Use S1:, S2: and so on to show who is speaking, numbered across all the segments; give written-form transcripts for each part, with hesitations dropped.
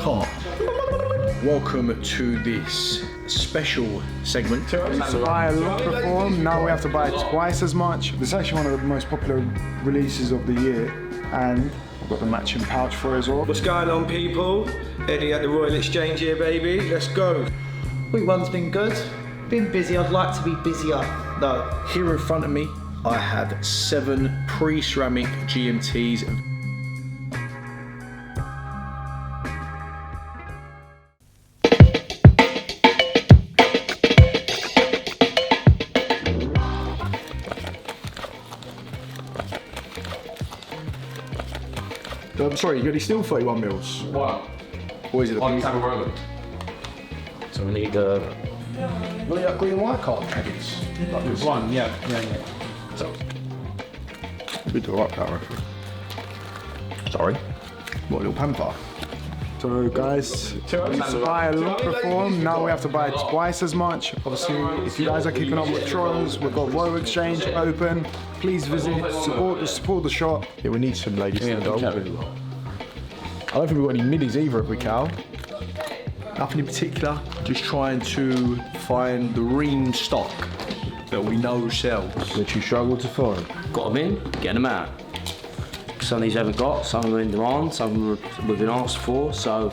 S1: top. Welcome to this special segment.
S2: We used to buy a lot before, now we have to buy twice as much. This is actually one of the most popular releases of the year, and I've got the matching pouch for it as well.
S3: What's going on, people? Eddie at the Royal Exchange here, baby. Let's go.
S4: Week one's been good. Been busy. I'd like to be busier, though.
S1: Here in front of me, I have 7 pre-ceramic GMTs. I'm sorry, you're still 31 mils.
S5: What?
S1: Or is it
S5: On time rolling. So we need
S1: What are that green and white card packets? Like this.
S5: one, yeah. So,
S1: Bit to rock that, reckon. Sorry. What, a little pamper?
S2: So guys, we used to buy a lot before, now we have to buy twice as much. Obviously, if you guys are keeping up with Trotters, we've got Rolex Exchange open. Please visit, support the shop.
S1: Yeah, we need some ladies to go. I don't think we've got any middies either if we can. Nothing in particular, just trying to find the ream stock that we know sells.
S6: Which you struggle to find.
S5: got them in, getting them out. Some of these haven't got, some of them are in demand, some of them we've been asked for, so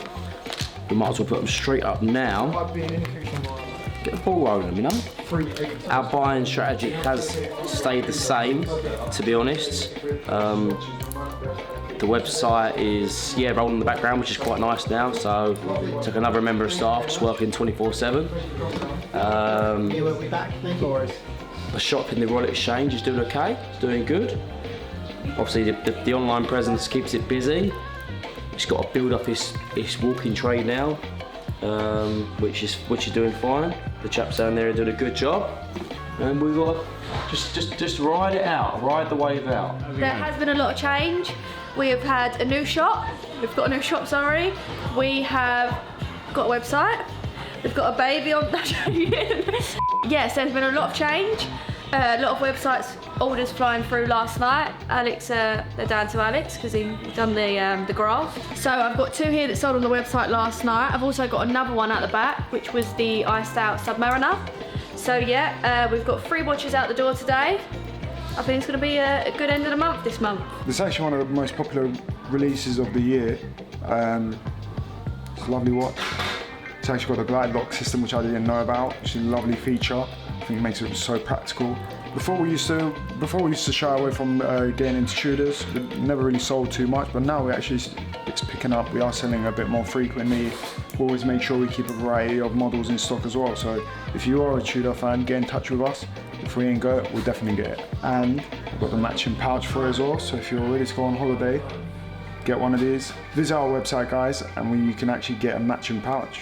S5: we might as well put them straight up now. Get the ball rolling, you know? Our buying strategy has stayed the same, to be honest. The website is, rolling in the background, which is quite nice now, so took another member of staff just working 24/7. The shop in the Royal Exchange is doing okay, it's doing good. Obviously the online presence keeps it busy. It's got to build up its walk-in trade now, which is doing fine. The chaps down there are doing a good job, and we've got to just ride it out, ride the wave out.
S7: There has been a lot of change. We have had a new shop. We've got a new shop, sorry. We have got a website. We've got a baby on. Yes, there's been a lot of change. A lot of websites orders flying through last night. Alex, they're down to Alex because he done the graph. So I've got 2 here that sold on the website last night. I've also got another one at the back, which was the iced out Submariner. So yeah, we've got 3 watches out the door today. I think it's going to be a good end of the month this month.
S2: This is actually one of the most popular releases of the year. It's a lovely watch. It's actually got a glide lock system, which I didn't know about, which is a lovely feature. I think it makes it so practical. Before we used to shy away from getting into Tudors. We never really sold too much, but now it's picking up. We are selling a bit more frequently. We always make sure we keep a variety of models in stock as well. So if you are a Tudor fan, get in touch with us. If we ain't got it, we'll definitely get it. And we've got the matching pouch for it as well. So if you're ready to go on holiday, get one of these. Visit our website, guys, and you can actually get a matching pouch.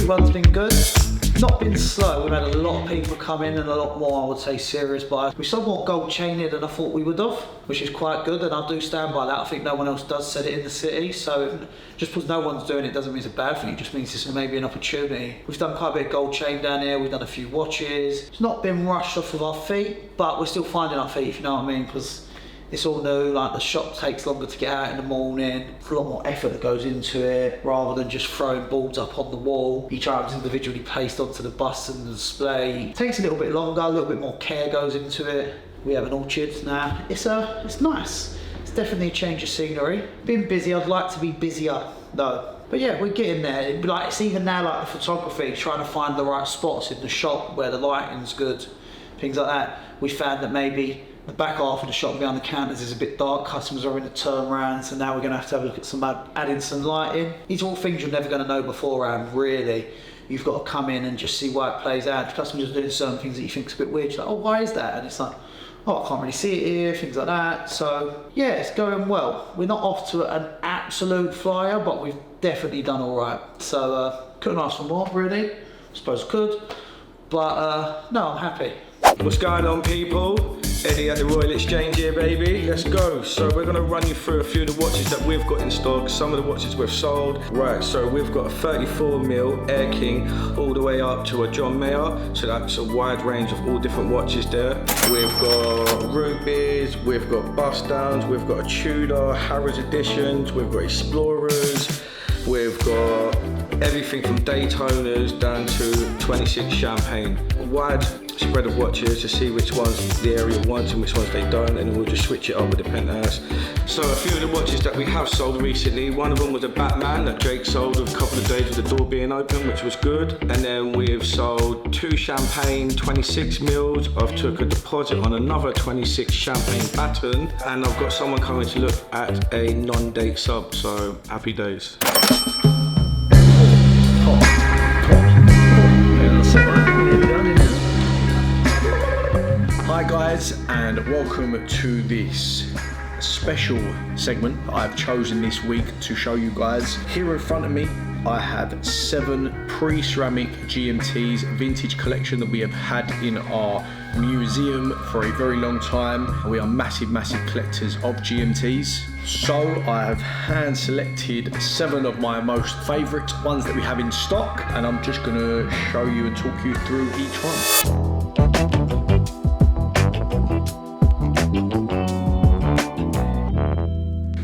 S4: One's been good. Not been slow. We've had a lot of people come in and a lot more, I would say, serious buyers. We sold more gold chain here than I thought we would have, which is quite good, and I do stand by that. I think no one else does set it in the city, so just because no one's doing it doesn't mean it's a bad thing. It just means it's maybe an opportunity. We've done quite a bit of gold chain down here. We've done a few watches. It's not been rushed off of our feet, but we're still finding our feet, if you know what I mean, because it's all new. Like, the shop takes longer to get out in the morning. There's a lot more effort that goes into it, rather than just throwing boards up on the wall. Each item's individually placed onto the bust and the display. It takes a little bit longer, a little bit more care goes into it. We have an orchard now. It's nice. It's definitely a change of scenery. Been busy. I'd like to be busier though. But yeah, we're getting there. It's even now like the photography, trying to find the right spots in the shop where the lighting's good, things like that. We found that maybe the back half of the shop behind the counters is a bit dark. Customers are in a turnaround, so now we're going to have a look at adding some lighting. These are all things you're never going to know beforehand, really. You've got to come in and just see why it plays out. Customers are doing certain things that you think is a bit weird. You're like, oh, why is that? And it's like, oh, I can't really see it here, things like that. So yeah, it's going well. We're not off to an absolute flyer, but we've definitely done all right. So couldn't ask for more, really. I suppose could, but no, I'm happy.
S3: What's going on, people? Eddie at the Royal Exchange here, baby. Let's go. So we're gonna run you through a few of the watches that we've got in stock, some of the watches we've sold. Right, so we've got a 34mm Air King all the way up to a John Mayer. So that's a wide range of all different watches there. We've got rubies, we've got bust downs, we've got a Tudor, Harrods editions, we've got Explorers, we've got everything from Daytonas down to 26 Champagne. A wide spread of watches to see which ones the area wants and which ones they don't, and then we'll just switch it up with the Penthouse. So a few of the watches that we have sold recently, one of them was a Batman that Jake sold a couple of days with the door being open, which was good. And then we've sold 2 Champagne 26mm. I've took a deposit on another 26 Champagne baton, and I've got someone coming to look at a non-date sub, so happy days.
S1: Hi guys, and welcome to this special segment I've chosen this week to show you guys. Here in front of me I have 7 pre-ceramic GMTs vintage collection that we have had in our museum for a very long time. We are massive collectors of GMTs. So I have hand selected 7 of my most favourite ones that we have in stock, and I'm just going to show you and talk you through each one.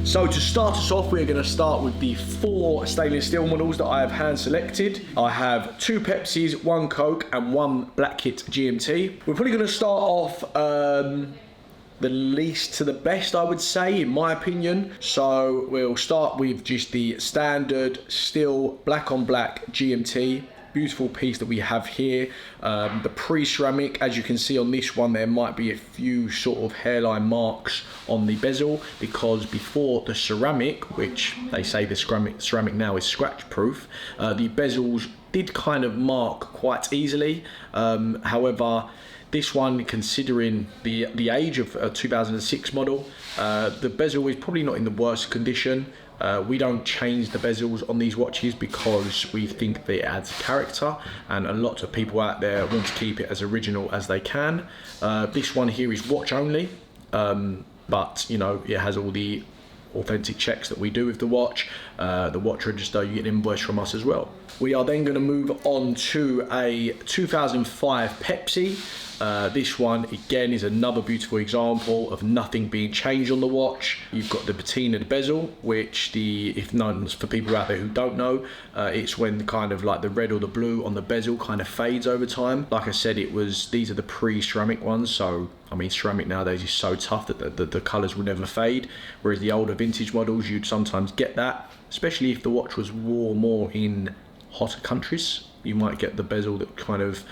S1: So to start us off, we're going to start with the 4 stainless steel models that I have hand selected. I have 2 Pepsis, 1 Coke and 1 Black Kit GMT. We're probably going to start off the least to the best, I would say, in my opinion. So we'll start with just the standard steel black on black GMT. Beautiful piece that we have here. The pre-ceramic, as you can see on this one, there might be a few sort of hairline marks on the bezel, because before the ceramic, which they say the ceramic now is scratch proof, the bezels did kind of mark quite easily. However, this one, considering the age of a 2006 model, the bezel is probably not in the worst condition. We don't change the bezels on these watches because we think that it adds character, and a lot of people out there want to keep it as original as they can. This one here is watch only, but you know, it has all the authentic checks that we do with the watch. The watch register, you get an invoice from us as well. We are then going to move on to a 2005 Pepsi. This one again is another beautiful example of nothing being changed on the watch. You've got the patina, the bezel, which if none, for people out there who don't know, it's when kind of like the red or the blue on the bezel kind of fades over time. Like I said, these are the pre-ceramic ones, so I mean, ceramic nowadays is so tough that the colours will never fade, whereas the older vintage models, you'd sometimes get that, especially if the watch was worn more in hotter countries. You might get the bezel that kind of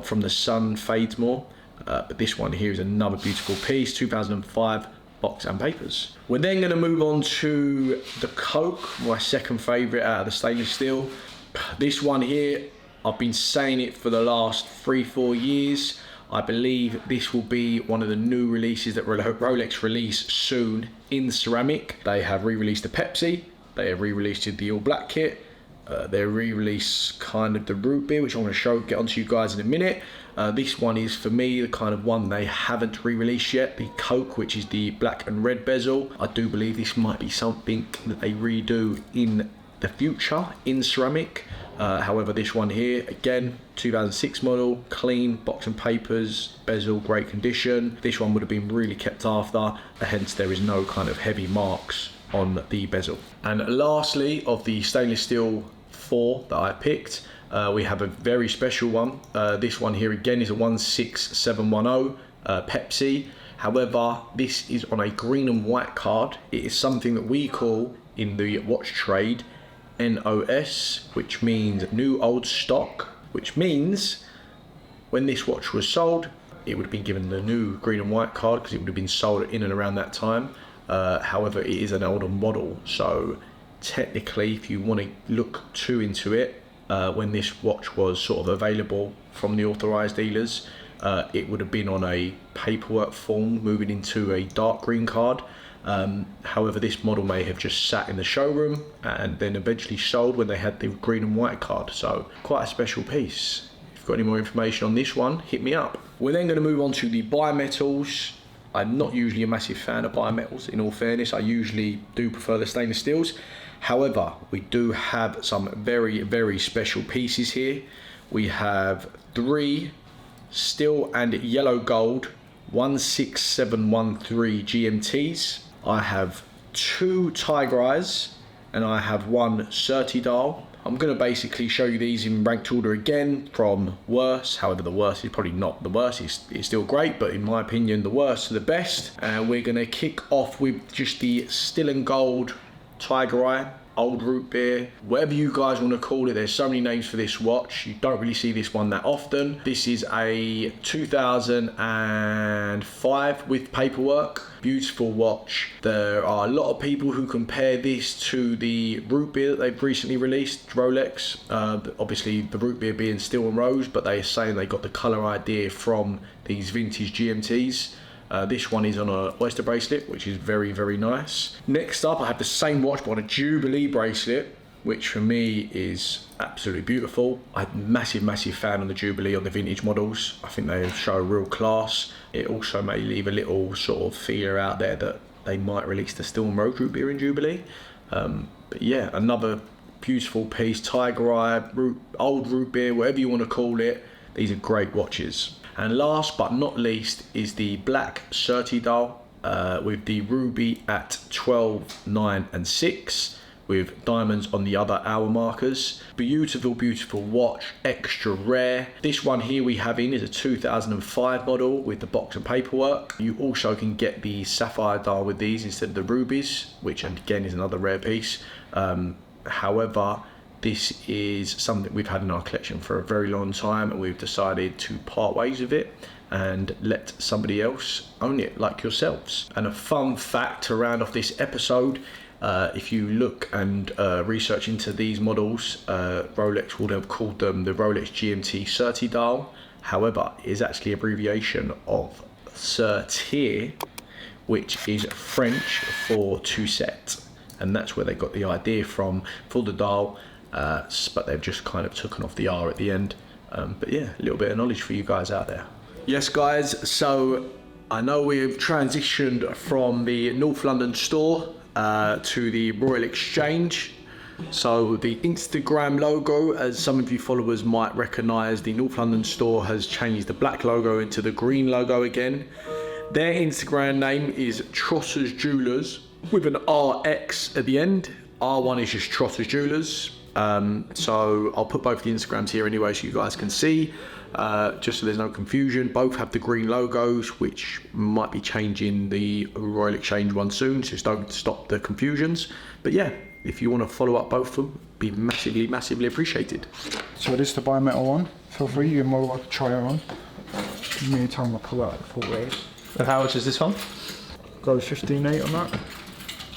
S1: from the sun fades more, but this one here is another beautiful piece, 2005 box and papers. We're then going to move on to the Coke, my second favourite out of the stainless steel. This one here, I've been saying it for the last 3-4 years. I believe this will be one of the new releases that Rolex release soon in ceramic. They have re-released the Pepsi, they have re-released the all black kit. They re-release kind of the root beer, which I'm going to get onto you guys in a minute. This one is for me the kind of one they haven't re-released yet, the Coke, which is the black and red bezel. I do believe this might be something that they redo in the future in ceramic. However, this one here, again, 2006 model, clean, box and papers, bezel, great condition. This one would have been really kept after, hence there is no kind of heavy marks on the bezel. And lastly, of the stainless steel 4 that I picked, we have a very special one. This one here again is a 16710 Pepsi. However, this is on a green and white card. It is something that we call in the watch trade NOS, which means new old stock, which means when this watch was sold, it would have been given the new green and white card because it would have been sold in and around that time. However, it is an older model, so technically if you want to look too into it, when this watch was sort of available from the authorised dealers, it would have been on a paperwork form moving into a dark green card. However, this model may have just sat in the showroom and then eventually sold when they had the green and white card, so quite a special piece. you've got any more information on this one, hit me up. We're then going to move on to the bimetals. I'm not usually a massive fan of bimetals, in all fairness. I usually do prefer the stainless steels. However, we do have some very, very special pieces here. We have 3 steel and yellow gold 16713 GMTs. I have 2 Tiger Eyes, and I have 1 Serti dial. I'm going to basically show you these in ranked order again from worst. However, the worst is probably not the worst. It's still great, but in my opinion, the worst to the best. And we're going to kick off with just the steel and gold Tiger Eye, old root beer, whatever you guys want to call it. There's so many names for this watch. You don't really see this one that often. This is a 2005 with paperwork. Beautiful watch. There are a lot of people who compare this to the root beer that they've recently released, Rolex. Obviously the root beer being steel and rose, but they're saying they got the color idea from these vintage GMTs. This one is on a oyster bracelet, which is very, very nice. Next up, I have the same watch, but on a Jubilee bracelet, which for me is absolutely beautiful. I'm a massive, massive fan on the Jubilee on the vintage models. I think they show real class. It also may leave a little sort of fear out there that they might release the steel and rose root beer in Jubilee. But yeah, another beautiful piece, Tiger Eye, old root beer, whatever you want to call it. These are great watches. And last but not least is the black Serti dial with the ruby at 12, 9 and 6 with diamonds on the other hour markers. Beautiful, beautiful watch, extra rare. This one here we have in is a 2005 model with the box and paperwork. You also can get the sapphire dial with these instead of the rubies, which again is another rare piece. However, this is something we've had in our collection for a very long time, and we've decided to part ways with it and let somebody else own it, like yourselves. And a fun fact to round off this episode, if you look and research into these models, Rolex would have called them the Rolex GMT Serti dial. However, it is actually an abbreviation of Serti, which is French for to set. And that's where they got the idea from for the dial. But they've just kind of taken off the R at the end. But yeah, a little bit of knowledge for you guys out there. Yes guys, so I know we've transitioned from the North London store to the Royal Exchange. So the Instagram logo, as some of you followers might recognise, the North London store has changed the black logo into the green logo again. Their Instagram name is Trotters Jewellers with an RX at the end. R1 is just Trotters Jewellers. So I'll put both the Instagrams here anyway so you guys can see, just so there's no confusion. Both have the green logos, which might be changing the Royal Exchange one soon, so just don't stop the confusions. But yeah, if you want to follow up both of them, be massively, massively appreciated.
S2: So this is the bimetal one. Feel free, you're more welcome to try it on. Give me a time I'll pull out the full weight.
S1: And how much is this one?
S2: Go 15.8 on that.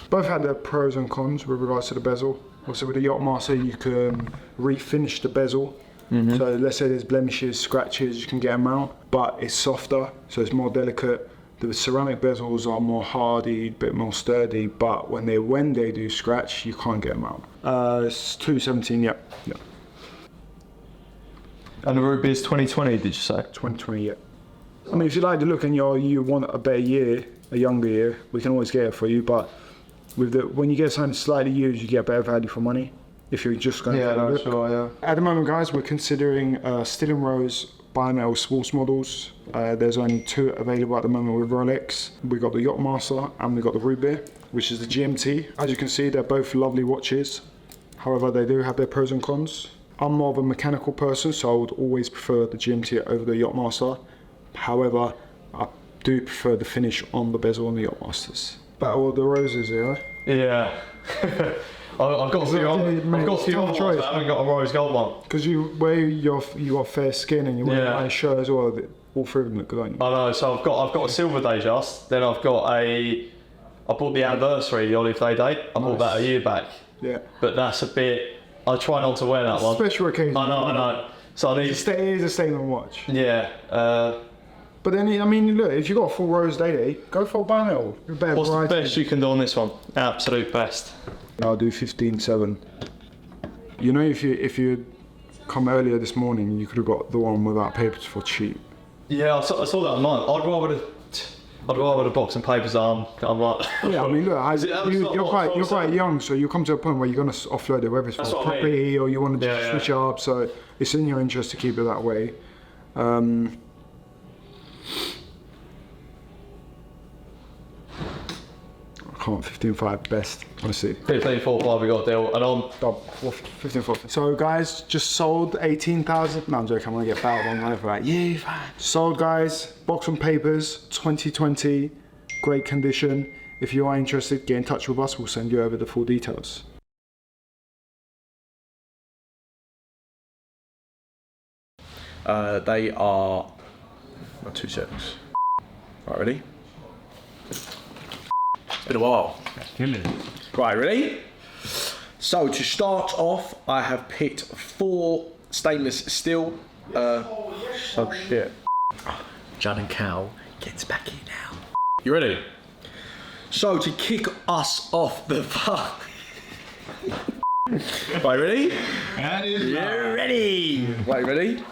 S2: Both had their pros and cons with regards to the bezel. Also with the Yacht Master you can refinish the bezel. So let's say there's blemishes, scratches, you can get them out, but it's softer, so it's more delicate. The ceramic bezels are more hardy, a bit more sturdy, but when they do scratch, you can't get them out. It's 217, yep.
S6: And the ruby is 2020, did you say?
S2: 2020, yep. I mean, if you like the look and you want a better year, a younger year, we can always get it for you, but when you get something slightly used, you get better value for money. If you're just going to look.
S6: Sure, yeah.
S2: At the moment, guys, we're considering steel and rose bimetal sports models. There's only 2 available at the moment with Rolex. We got the Yacht Master and we got the Ruby, which is the GMT. As you can see, they're both lovely watches. However, they do have their pros and cons. I'm more of a mechanical person, so I would always prefer the GMT over the Yacht Master. However, I do prefer the finish on the bezel on the Yacht Masters. Battle of the Roses, yeah?
S6: Yeah. I've got a few on. I've got a few on, but I haven't got a rose gold one.
S2: Because you got fair skin and you wear a nice shirt as well. All 3 of them look good, don't you?
S6: I know. So I've got a silver day just. Then I've got I bought the anniversary, the Olive Day date. I bought that a year back.
S2: Yeah.
S6: But that's a bit. I try not to wear that one.
S2: Special occasion.
S6: I know. So I need.
S2: It is a statement watch.
S6: Yeah.
S2: But then, I mean, look, if you got a full rose day, go for a bimetal.
S6: What's the best you can do on this one? Absolute best.
S2: I'll do 15.7. You know, if you come earlier this morning, you could have got the one without papers for cheap.
S6: Yeah, I saw that online. I'd rather the box and papers I'm like.
S2: Yeah, I mean, look, you're quite young, so you come to a point where you're going to offload it, whether it's for property or you want to switch it up. So it's in your interest to keep it that way. I can't 15.5 best, honestly.
S6: 15.45 we got a deal, and I'm
S2: 15.4. So guys, just sold 18,000. No, I'm joking. I'm gonna get battled online for that. Yeah, fine. Sold, guys. Box and papers, 2020, great condition. If you are interested, get in touch with us. We'll send you over the full details.
S1: They are 2 seconds. Right, ready? It's been a while. Right, ready? So to start off, I have picked 4 stainless steel. So shit. John and Cal gets back in now. You ready? So to kick us off the Right, ready? Yeah, ready. Right, ready?